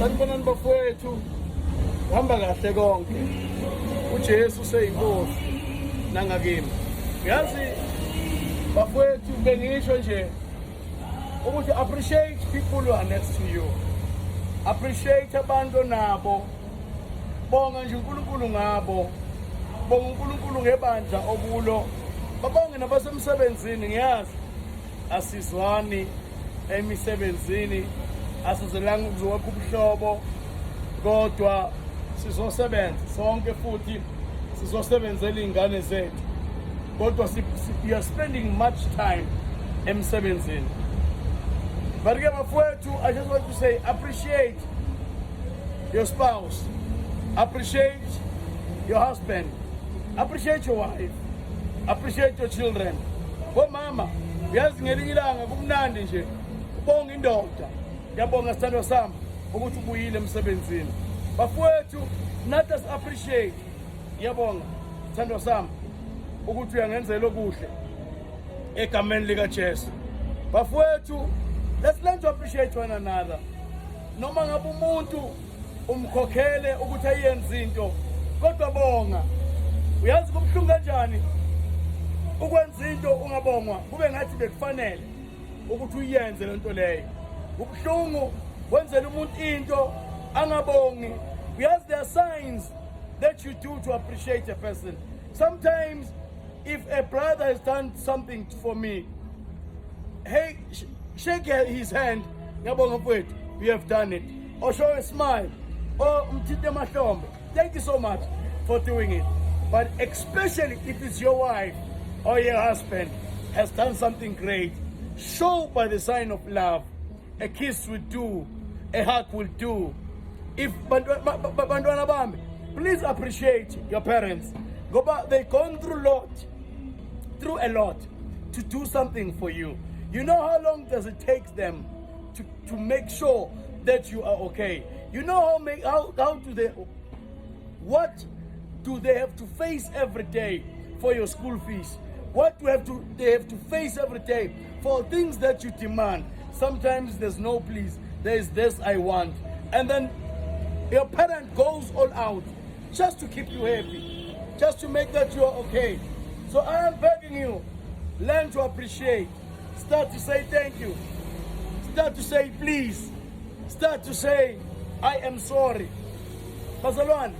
Sanibonani bafowethu, hamba kahle konke. uJesu useyinkosi nangakimi. Yazi bafowethu, bengisho nje ukuthi appreciate people who are next to you. Appreciate abantu nabo. Bonga nje uNkulunkulu ngabo. Bonga uNkulunkulu ngebandla okulo. Babonge nabasemsebenzini, ngiyazi asizwani emisebenzini, asizelanga ukuzowakha ubuhlobo, kodwa sizosebenza sonke futhi sizosebenzela izingane zethu. Kodwa we are spending much time emsebenzini. But ke bafowethu, I just want to say appreciate your spouse, appreciate your husband, appreciate your wife, appreciate your children. Mama, uyazi ngelinye ilanga kumnandi nje ubonga indoda. Ngiyabonga sithandwa sami ukuthi ubuyile emsebenzini. Bafowethu, let us appreciate. Ngiyabonga sithandwa sami ukuthi uyangenzela okuhle egameni lika Jesu. Bafowethu, let's learn to appreciate one another. Noma ngabe umuntu umkhokhele ukuthi ayenze into, kodwa bonga. Uyazi kubhlungu kanjani ukwenza into ungabongwa, kube ngathi bekufanele ukuthi uyenze lento leyo. Kubhlungu wenzela umuntu into angabongi. Uyazi there are signs that you do to appreciate a person. Sometimes if a brother has done something for me, hey, shake his hand, ngiyabonga mfowethu, you have done it. Or show a smile. Or umthinte emahlombe. Thank you so much for doing it. But especially if it's your wife or your husband has done something great, show by the sign of love. A kiss will do, a hug will do. If bantwana bami, please appreciate your parents. They've gone through a lot to do something for you. You know how long does it take them to make sure that you are okay? You know what do they have to face every day for your school fees? What they have to face every day for things that you demand? Sometimes there's no please, there's this I want. And then your parent goes all out just to keep you happy, just to make that you're okay. So I am begging you, learn to appreciate. Start to say thank you. Start to say please. Start to say I am sorry. Bazalwane,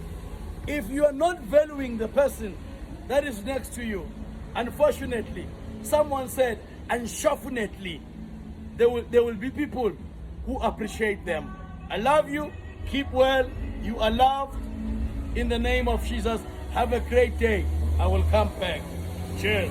if you are not valuing the person that is next to you, unfortunately, someone said, unfortunately, there will be people who appreciate them. I love you. Keep well. You are loved. In the name of Jesus, have a great day. I will come back. Cheers.